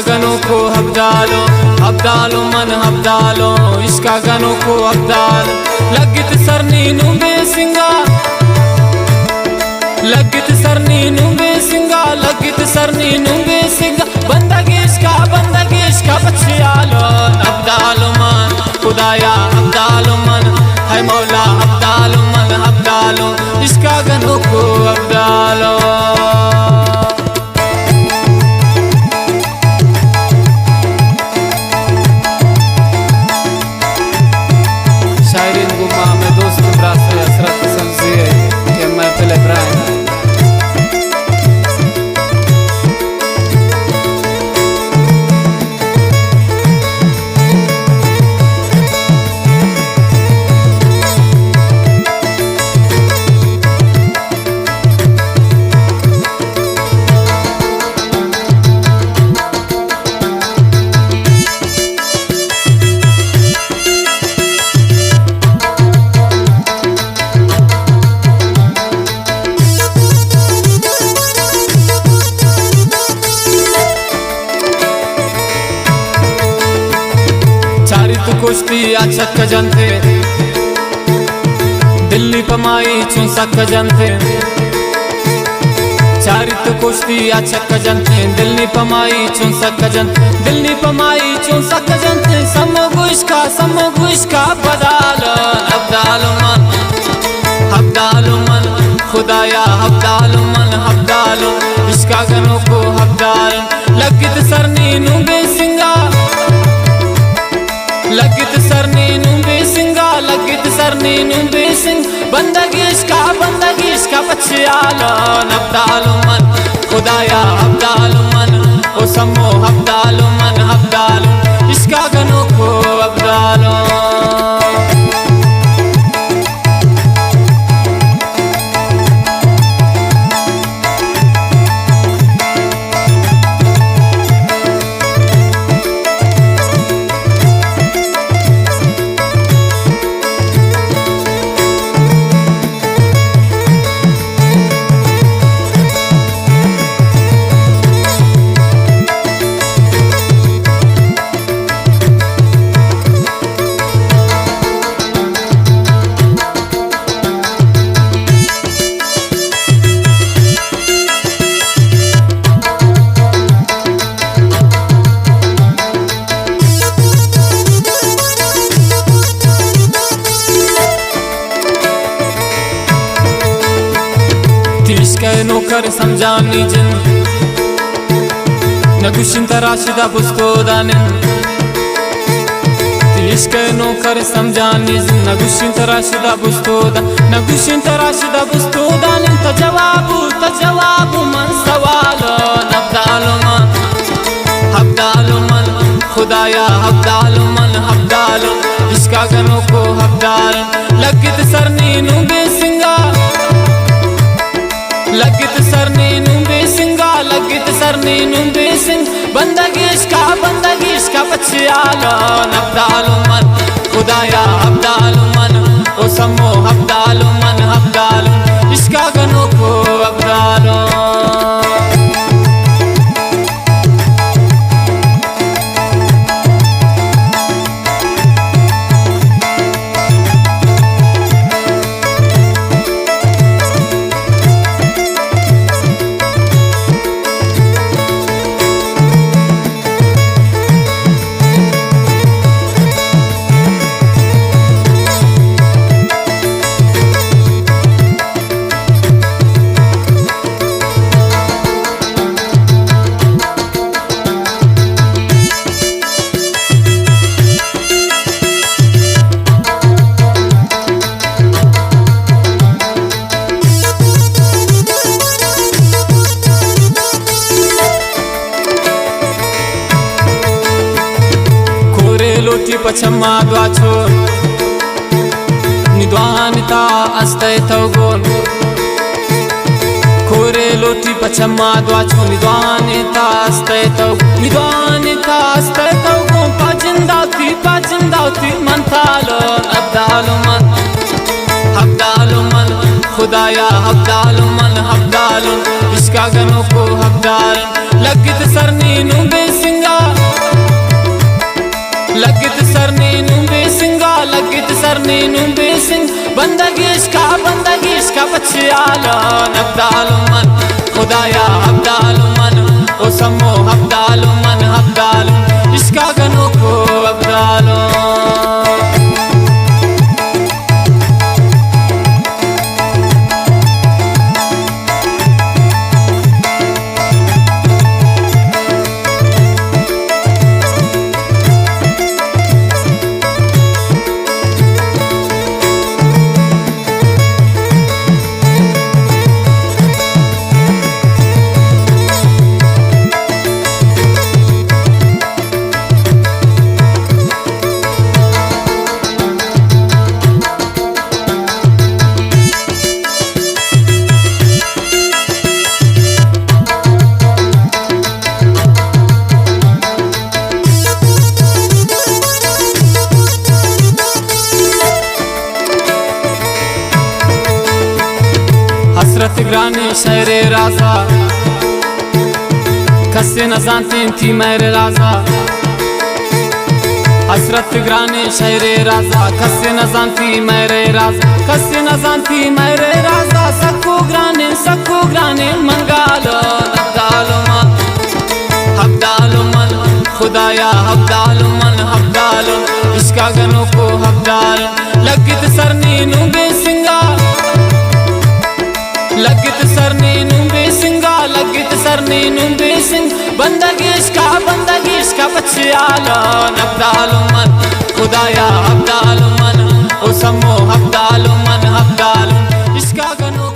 गनों को हब्दालो मन हब्दालो इसका गनों को हब्दालो लगित सरनी नुबे सिंगा लगित सरनी नुबे सिंगा लगित सरनी नुबे सिंगा बंदगी इसका बच्चियालो हब्दालो मन खुदाया हब्दालो मन है मौला हब्दालो मन हब्दालो इसका गनों को हब्दालो। कुश्ती अच्छक जनते दिल्ली पमाई चुनसक जनते चारित कुश्ती अच्छक जनते दिल्ली पमाई चुनसक जनते दिल्ली पमाई चुनसक जनते समगुश का बदालो हब्दालो मन खुदाया हब्दालो मन हब्दालो इसका गनों को हब्दालो लगित सरनी नुबे सिंगा लगित सरनी नुबे सिंगा लगित सरनी नुबे सिंग बंदगी इसका बच्चियालो हब्दालो मन खुदाया हब्दालो मन ओ समो हब्दालो मन हब्दालो इसका गनों को हब्दालो। नौकर समझानी जिन नगुशिन तराशिदा बुस्तोदानिन इश्क नौकर समझानी जिन नगुशिन तराशिदा बुस्तोदानिन तजवाबु मन सवालो हब्दालो मन खुदाया हब्दालो मन हब्दालो इसका गनों को हब्दालो लगित सरनी नुबे सिंगा लगित सरनी नुबे सिंगा लगित सरनी नुबे सिंग बंदगी इसका बच्चियालो हब्दालो मन खुदाया हब्दालो मन ओ समो हब्दालो मन हब्दालो इसका गनों को हब्दालो। लोटी पछम्मा द्वाछो निद्वानिता अस्ते तवगोन खोरे लोटी पछम्मा द्वाछो निद्वानिता अस्ते तवगोन पाजिंदावती मंथालो हब्दालो मन खुदाया हब्दालो मन हब्दालो इसका गनों को हब्दालो लगित सरनी नुबे सिंगा सरनी नुबे सिंह बंदगी इसका बच्चियालो अब्दालो मन खुदाया अब्दालो मन ओ समो अब्दालो मन अब्दालो इसका गनो को अब्दालो हसरत ग्रानी शहरे राजा कसे न जानती थी मेरे राजा हसरत ग्रानी शहरे राजा कसे न जानती मेरे राजा कसे न जानती मेरे राजा सकू ग्रानी मंगालो हब्दालो मन खुदाया हब्दालो मन हब्दालो इसका गनों को हब्दालो लगित सरनी नुबे सिंगा लगित सरनी नुबे सिंह बंदगी इसका बच्चियालो अब्दालो मन खुदाया अब्दालो मन ओ समो अब्दालो मन अब्दालो इसका गनो